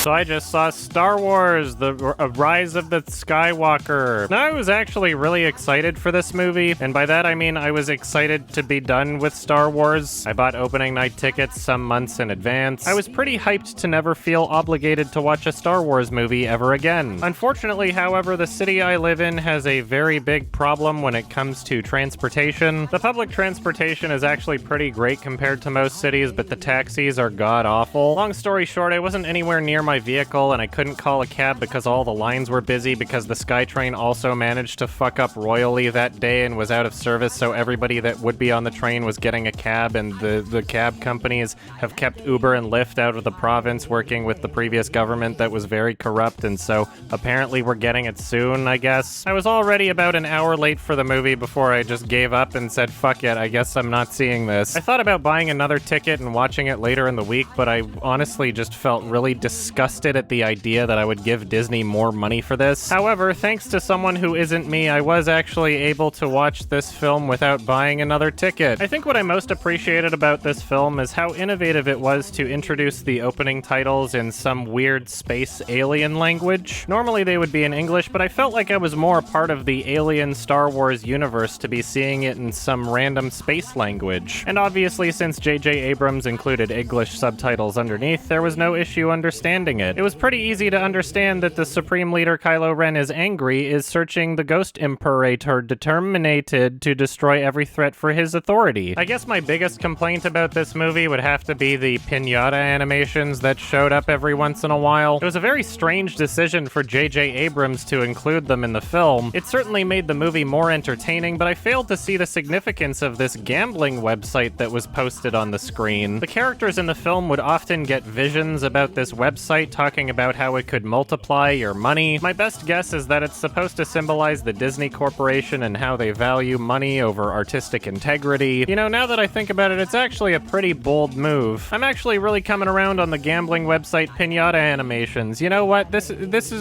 So I just saw Star Wars, The Rise of the Skywalker. Now, I was actually really excited for this movie, and by that I mean I was excited to be done with Star Wars. I bought opening night tickets some months in advance. I was pretty hyped to never feel obligated to watch a Star Wars movie ever again. Unfortunately, however, the city I live in has a very big problem when it comes to transportation. The public transportation is actually pretty great compared to most cities, but the taxis are god-awful. Long story short, I wasn't anywhere near my vehicle, and I couldn't call a cab because all the lines were busy because the SkyTrain also managed to fuck up royally that day and was out of service, so everybody that would be on the train was getting a cab, and the cab companies have kept Uber and Lyft out of the province, working with the previous government that was very corrupt, and so apparently we're getting it soon, I guess. I was already about an hour late for the movie before I just gave up and said, fuck it, I guess I'm not seeing this. I thought about buying another ticket and watching it later in the week, but I honestly just felt really disgusted at the idea that I would give Disney more money for this. However, thanks to someone who isn't me, I was actually able to watch this film without buying another ticket. I think what I most appreciated about this film is how innovative it was to introduce the opening titles in some weird space alien language. Normally they would be in English, but I felt like I was more a part of the alien Star Wars universe to be seeing it in some random space language. And obviously, since J.J. Abrams included English subtitles underneath, there was no issue understanding it. It was pretty easy to understand that the Supreme Leader Kylo Ren is angry, is searching the Ghost Imperator, determined to destroy every threat for his authority. I guess my biggest complaint about this movie would have to be the pinata animations that showed up every once in a while. It was a very strange decision for J.J. Abrams to include them in the film. It certainly made the movie more entertaining, but I failed to see the significance of this gambling website that was posted on the screen. The characters in the film would often get visions about this website talking about how it could multiply your money. My best guess is that it's supposed to symbolize the Disney Corporation and how they value money over artistic integrity. You know, now that I think about it, it's actually a pretty bold move. I'm actually really coming around on the gambling website pinata animations. You know what? This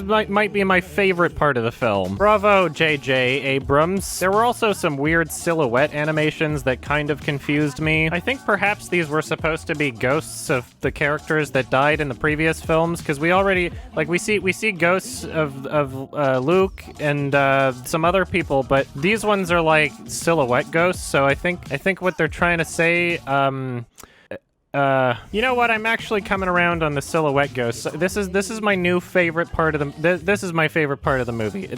might be my favorite part of the film. Bravo, J.J. Abrams. There were also some weird silhouette animations that kind of confused me. I think perhaps these were supposed to be ghosts of the characters that died in the previous films, because we already, like, we see ghosts of Luke and some other people, but these ones are like silhouette ghosts, so I think what they're trying to say, you know what? I'm actually coming around on the silhouette ghosts. This is my new favorite part of the. This is my favorite part of the movie.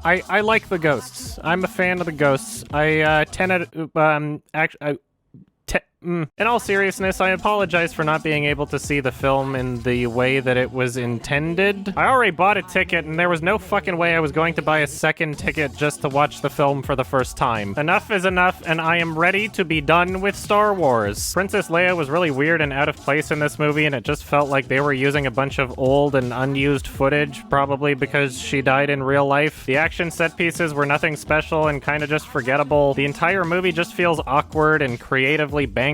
I like the ghosts. I'm a fan of the ghosts. In all seriousness, I apologize for not being able to see the film in the way that it was intended. I already bought a ticket, and there was no fucking way I was going to buy a second ticket just to watch the film for the first time. Enough is enough, and I am ready to be done with Star Wars. Princess Leia was really weird and out of place in this movie, and it just felt like they were using a bunch of old and unused footage, probably because she died in real life. The action set pieces were nothing special and kind of just forgettable. The entire movie just feels awkward and creatively bankrupt.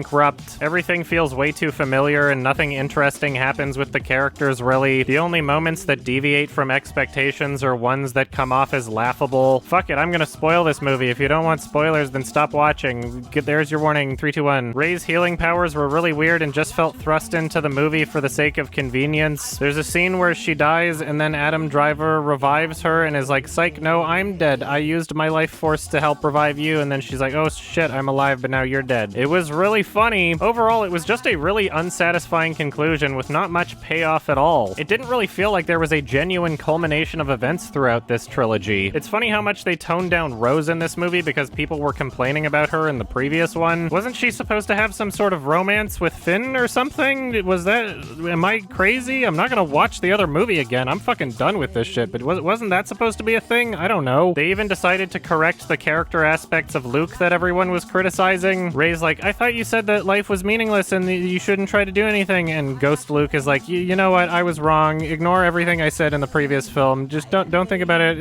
Everything feels way too familiar and nothing interesting happens with the characters, really. The only moments that deviate from expectations are ones that come off as laughable. Fuck it, I'm gonna spoil this movie. If you don't want spoilers, then stop watching. There's your warning. 3, 2, 1. Rey's healing powers were really weird and just felt thrust into the movie for the sake of convenience. There's a scene where she dies and then Adam Driver revives her and is like, psych, no, I'm dead. I used my life force to help revive you. And then she's like, oh shit, I'm alive, but now you're dead. It was really funny. Overall, it was just a really unsatisfying conclusion with not much payoff at all. It didn't really feel like there was a genuine culmination of events throughout this trilogy. It's funny how much they toned down Rose in this movie because people were complaining about her in the previous one. Wasn't she supposed to have some sort of romance with Finn or something? Am I crazy? I'm not gonna watch the other movie again. I'm fucking done with this shit, but wasn't that supposed to be a thing? I don't know. They even decided to correct the character aspects of Luke that everyone was criticizing. Rey's like, I thought you said that life was meaningless and you shouldn't try to do anything, and Ghost Luke is like, you know what, I was wrong, ignore everything I said in the previous film, just don't think about it.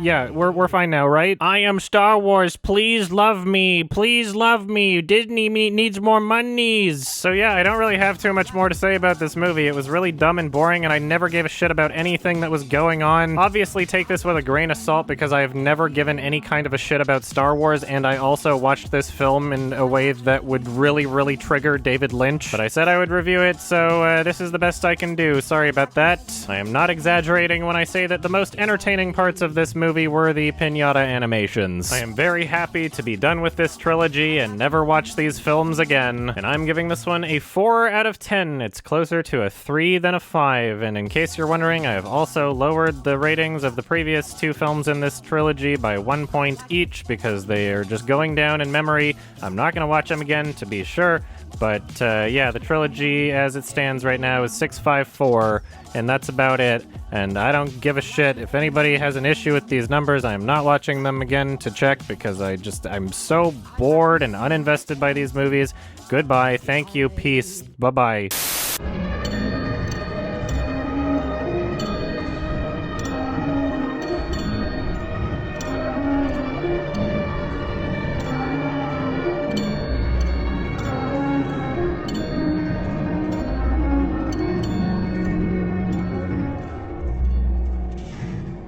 Yeah, we're fine now, right? I am Star Wars, please love me, Disney needs more monies. So yeah, I don't really have too much more to say about this movie. It was really dumb and boring, and I never gave a shit about anything that was going on. Obviously take this with a grain of salt because I have never given any kind of a shit about Star Wars, and I also watched this film in a way that would really, really trigger David Lynch. But I said I would review it, so this is the best I can do. Sorry about that. I am not exaggerating when I say that the most entertaining parts of this movie were the pinata animations. I am very happy to be done with this trilogy and never watch these films again. And I'm giving this one a 4 out of 10. It's closer to a 3 than a 5. And in case you're wondering, I have also lowered the ratings of the previous 2 films in this trilogy by 1 point each because they are just going down in memory. I'm not going to watch them again to be sure. But yeah, the trilogy as it stands right now is 654, and that's about it. And I don't give a shit. If anybody has an issue with these numbers, I'm not watching them again to check because I'm so bored and uninvested by these movies. Goodbye. Thank you. Peace. Bye-bye.